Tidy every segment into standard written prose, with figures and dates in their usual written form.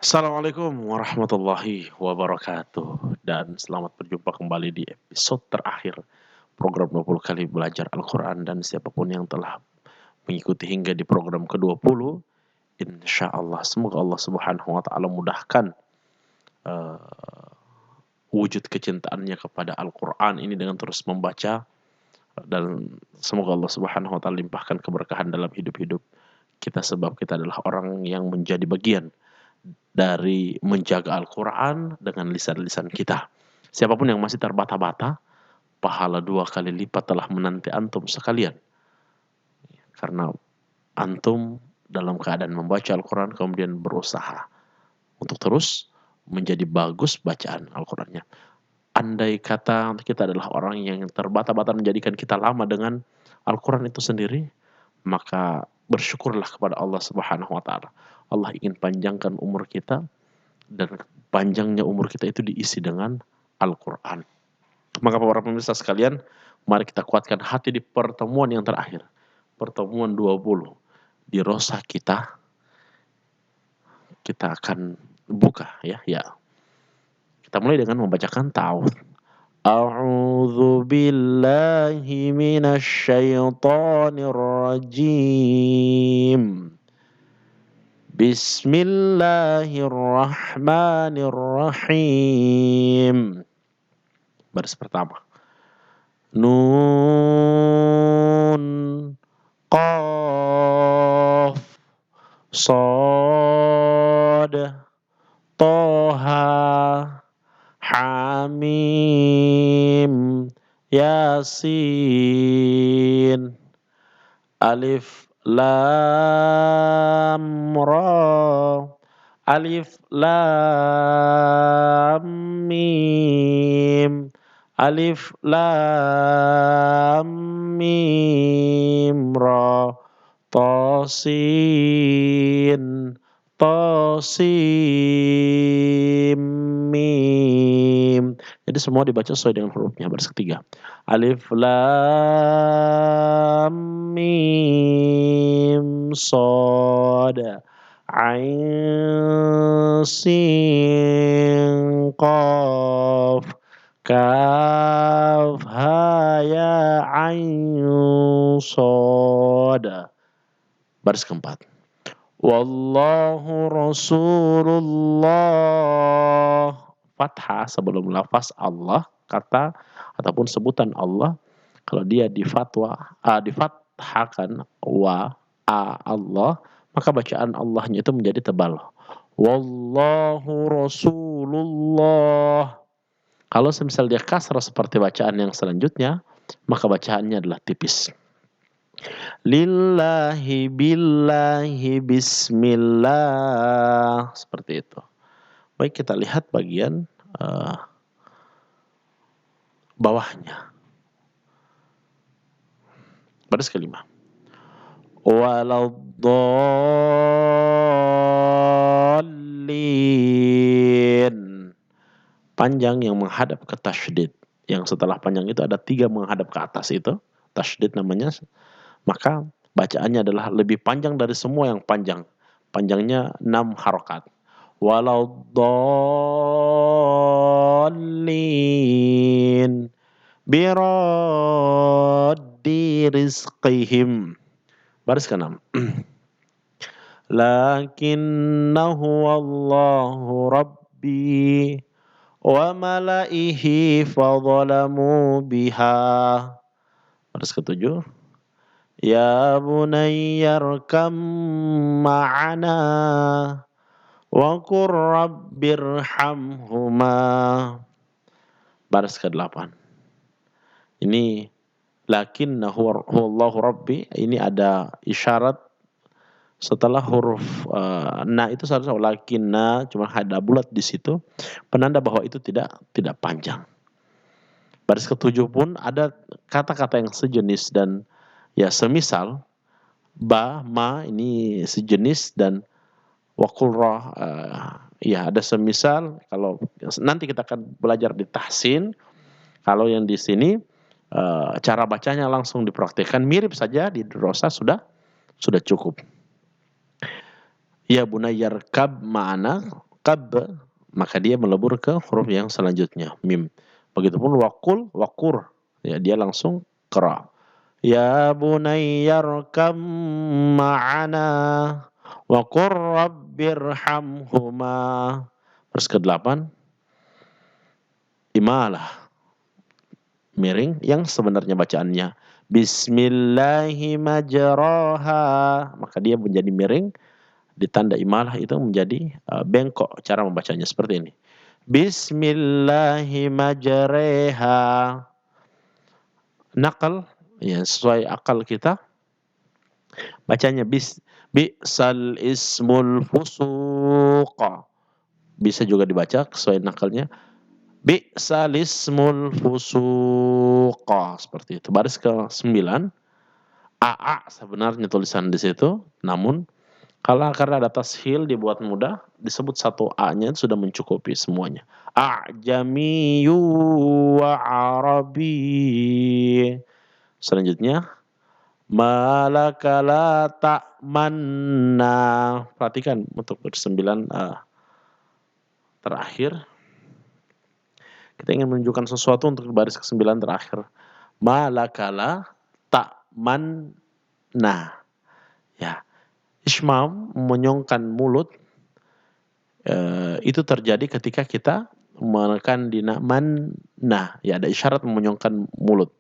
Assalamualaikum warahmatullahi wabarakatuh dan selamat berjumpa kembali di episode terakhir program 20 kali belajar Al-Quran dan siapapun yang telah mengikuti hingga di program ke-20, insya Allah semoga Allah Subhanahu wa Ta'ala mudahkan uh, wujud kecintaannya kepada Al-Quran ini dengan terus membaca, dan semoga Allah Subhanahu wa Ta'ala limpahkan keberkahan dalam hidup-hidup kita, sebab kita adalah orang yang menjadi bagian dari menjaga Al-Quran dengan lisan-lisan kita. Siapapun yang masih terbata-bata, pahala 2 kali lipat telah menanti antum sekalian. Karena antum dalam keadaan membaca Al-Quran kemudian berusaha untuk terus menjadi bagus bacaan Al-Qurannya. Andai kata kita adalah orang yang terbata-bata menjadikan kita lama dengan Al-Quran itu sendiri, maka bersyukurlah kepada Allah Subhanahu wa Ta'ala. Allah ingin panjangkan umur kita, dan panjangnya umur kita itu diisi dengan Al-Quran. Maka para pemirsa sekalian, mari kita kuatkan hati di pertemuan yang terakhir. Pertemuan 20. Di rosa kita akan buka ya. Kita mulai dengan membacakan ta'awudz. A'udzu billahi minasy syaithanir rajim. Bismillahirrahmanirrahim. Baris pertama. Nun, Qaf, Shad, Toha, Hamim, Yasin, Alif, Lam, Ra, Alif, Lam, Mim, Alif, Lam, Mim, Ra, Tasin, Tasim, Mim. Jadi semua dibaca sesuai dengan hurufnya. Baris ketiga. Alif, Lam, Mim, Shad, Ain, Sin, Qaf, Kaf, Ha, Ya, Ain, Shad. Baris keempat. Wallahu Rasulullah. Fathah sebelum lafaz Allah, kata ataupun sebutan Allah. Kalau dia difathahkan wa Allah, maka bacaan Allahnya itu menjadi tebal. Wallahu Rasulullah. Kalau semisal dia kasrah seperti bacaan yang selanjutnya, maka bacaannya adalah tipis. Lillahi billahi bismillah, seperti itu. Baik, kita lihat bagian bawahnya. Baris kelima. Waladdallin. Panjang yang menghadap ke tasydid. Yang setelah panjang itu ada 3 menghadap ke atas itu. Tasydid namanya. Maka bacaannya adalah lebih panjang dari semua yang panjang. Panjangnya 6 harokat. Waladdallin biraddi rizqihim. Baris ke-6. Lakinnahu Allahu Rabbi wa malaihi fadzalamu biha. Baris ke-7. Ya bunayyarkam ma'ana wa qur rabbirhamhuma. Baris ke-8. Ini lakinnahu Allahu Rabbi, ini ada isyarat setelah huruf na itu seharusnya lakinna, cuma ada bulat di situ, penanda bahwa itu tidak panjang. Baris ke-7 pun ada kata-kata yang sejenis dan ya semisal ba, ma ini sejenis, dan waqurrah ya ada semisal. Kalau nanti kita akan belajar di tahsin, kalau yang di sini cara bacanya langsung dipraktikkan mirip saja di rosa sudah cukup. Ya bunayyarkab ma'ana, qab, maka dia melebur ke huruf yang selanjutnya, mim. Begitupun waqul, waqur, ya dia langsung qra. Ya bunayyarkam ma'ana wa qur rabbirhamhuma. Terus ke-8, imalah, miring yang sebenarnya bacaannya bismillahi majraha, maka dia menjadi miring, ditanda imalah itu menjadi bengkok cara membacanya seperti ini. Bismillahi majreha. Nakal, ya sesuai akal kita, bacanya bi'sal ismul fusuqa. Bisa juga dibaca sesuai nakalnya bi'sal ismul fusuqa, seperti itu. Baris ke-9, aa sebenarnya tulisan di situ, namun karena ada tashil dibuat mudah, disebut satu a-nya sudah mencukupi semuanya. A'jamiyyu wa arabi. Selanjutnya, malaka la ta'manna. Perhatikan untuk bersembilan terakhir. Kita ingin menunjukkan sesuatu untuk baris ke-9 terakhir. Malaka la ta'manna. Ya. Ismam, menyongkan mulut, itu terjadi ketika kita menekan di manna, ya ada isyarat menyongkan mulut.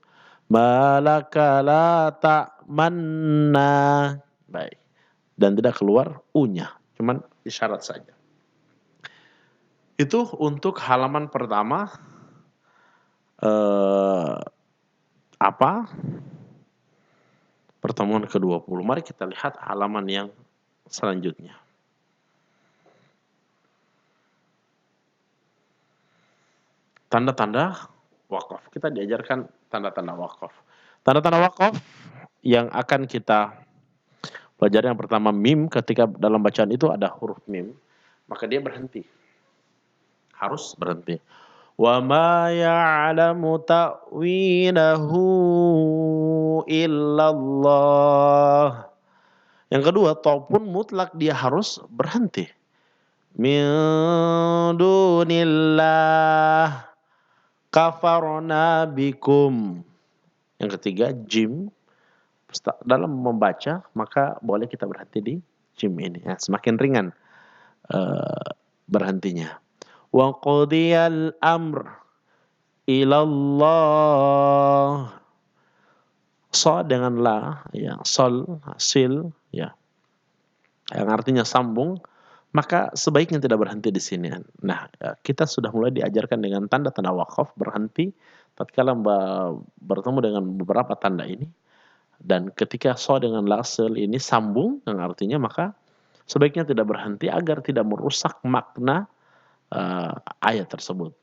Malaka la ta'manna. Baik. Dan tidak keluar u-nya, cuman isyarat saja. Itu untuk halaman pertama pertemuan ke-20. Mari kita lihat halaman yang selanjutnya. Tanda-tanda wakaf. Kita diajarkan tanda-tanda wakaf. Tanda-tanda wakaf yang akan kita pelajari yang pertama, mim. Ketika dalam bacaan itu ada huruf mim, maka dia berhenti. Harus berhenti. Wa ma ya'lamu ta'wilahu illallah. Yang kedua, taupun mutlak dia harus berhenti. Min dunillah kafarna bikum. Yang ketiga, jim. Dalam membaca, maka boleh kita berhenti di jim ini. Ya, semakin ringan berhentinya. Wa qudiyal amr ilallah. So dengan la, ya, sol, sil, ya, yang artinya sambung, maka sebaiknya tidak berhenti di sini. Nah, kita sudah mulai diajarkan dengan tanda-tanda wakaf, berhenti tatkala bertemu dengan beberapa tanda ini. Dan ketika so dengan la, sil ini sambung, yang artinya maka sebaiknya tidak berhenti agar tidak merusak makna ayat tersebut.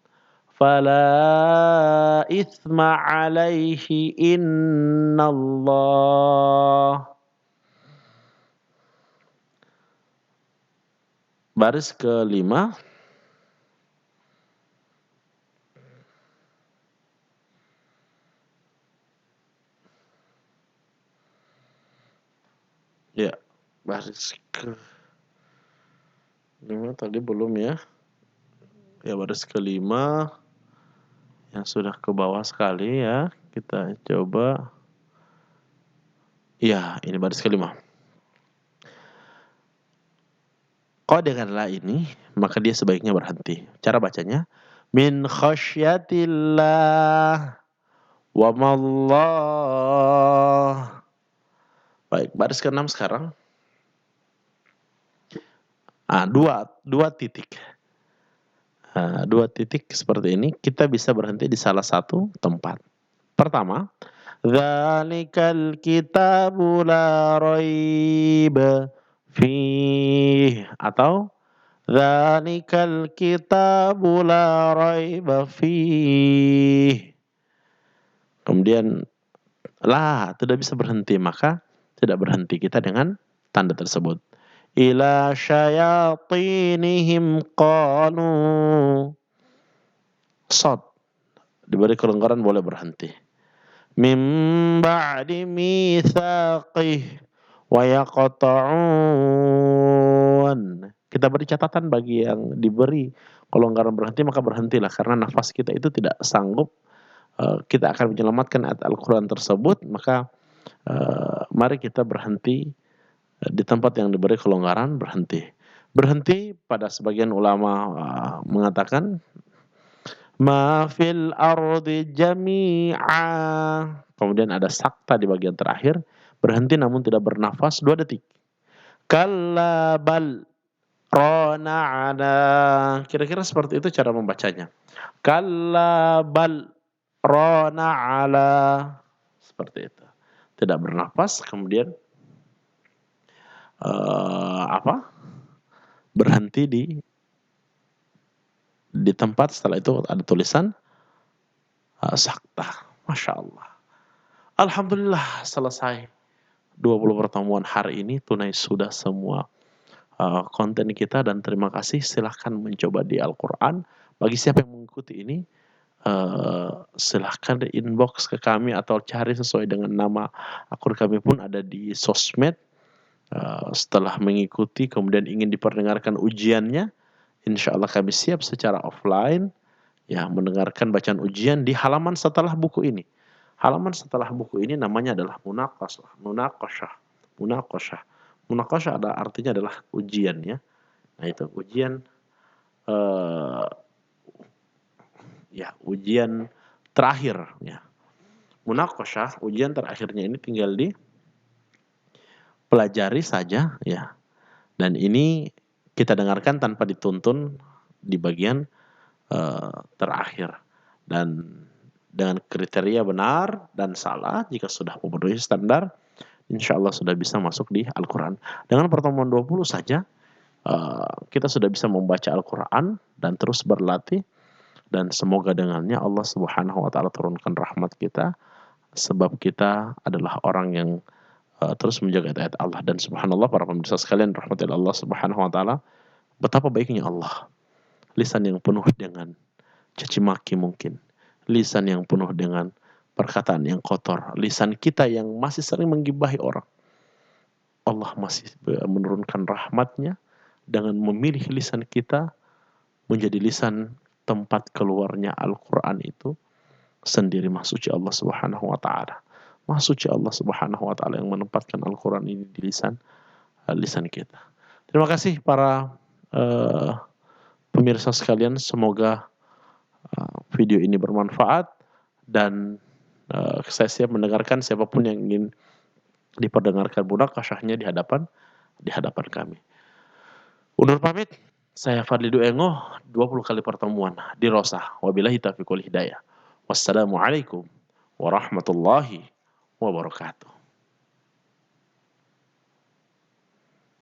Fala ithma alaihi innallah. Baris ke-5. Ya, baris ke-5 tadi belum ya. Ya, baris ke-5 yang sudah ke bawah sekali ya. Kita coba. Ya, ini baris ke-5. Kalau dengan la ini, maka dia sebaiknya berhenti. Cara bacanya, min khasyatillah wa mallah. Baik, baris ke-6 sekarang. Dua titik. Dua titik seperti ini, kita bisa berhenti di salah satu tempat. Pertama, dzalikal kitabu la raiba fihi, atau dzalikal kitabu la raiba fihi. Kemudian la tidak bisa berhenti, maka tidak berhenti kita dengan tanda tersebut. Ila syayatinihim qalu. Shad diberi kelonggaran boleh berhenti. Mim ba'di mitsaqih wa yaqta'un. kita beri catatan bagi yang diberi kelonggaran berhenti, maka berhentilah karena nafas kita itu tidak sanggup, kita akan menyelamatkan ayat Al-Quran tersebut, maka mari kita berhenti di tempat yang diberi kelonggaran, berhenti. Berhenti pada sebagian ulama mengatakan ma fil ardi jami'a. Kemudian ada sakta di bagian terakhir, berhenti namun tidak bernafas 2 detik. Kalla bal rana ala. Kira-kira seperti itu cara membacanya. Kalla bal rana ala. Seperti itu. Tidak bernafas, kemudian berhenti di tempat, setelah itu ada tulisan sakta. Masya Allah. Alhamdulillah selesai 20 pertemuan hari ini, tunai sudah semua konten kita, dan terima kasih. Silahkan mencoba di Al-Quran. Bagi siapa yang mengikuti ini, silahkan inbox ke kami atau cari sesuai dengan nama akun kami pun ada di sosmed. Setelah mengikuti kemudian ingin diperdengarkan ujiannya, insya Allah kami siap secara offline ya mendengarkan bacaan ujian di halaman setelah buku ini. Halaman setelah buku ini namanya adalah munaqasyah. Munaqasyah ada artinya adalah ujian ya. Nah itu ujian ujian terakhir ya. Munaqasyah, ujian terakhirnya ini tinggal dipelajari saja ya. Dan ini kita dengarkan tanpa dituntun di bagian terakhir, dan dengan kriteria benar dan salah, jika sudah memenuhi standar, insya Allah sudah bisa masuk di Al-Quran. Dengan pertemuan 20 saja, kita sudah bisa membaca Al-Quran dan terus berlatih, dan semoga dengannya Allah Subhanahu wa Ta'ala turunkan rahmat kita, sebab kita adalah orang yang terus menjaga ayat Allah. Dan subhanallah para pemirsa sekalian, rahmatil Allah Subhanahu wa Ta'ala, betapa baiknya Allah. Lisan yang penuh dengan caci maki mungkin, lisan yang penuh dengan perkataan yang kotor, lisan kita yang masih sering menggibahi orang, Allah masih menurunkan rahmatnya dengan memilih lisan kita menjadi lisan tempat keluarnya Al-Quran itu sendiri. Maha suci Allah Subhanahu wa Ta'ala. Maha suci Allah Subhanahu wa Ta'ala yang menempatkan Al-Quran ini di lisan kita. Terima kasih para pemirsa sekalian, semoga video ini bermanfaat, dan saya siap mendengarkan siapapun yang ingin diperdengarkan munaqasyahnya di hadapan kami. Undur pamit, saya Fadli Duengo, 20 kali pertemuan di Rosa. Wabillahi taufiq wal hidayah. Wassalamualaikum warahmatullahi wabarakatuh.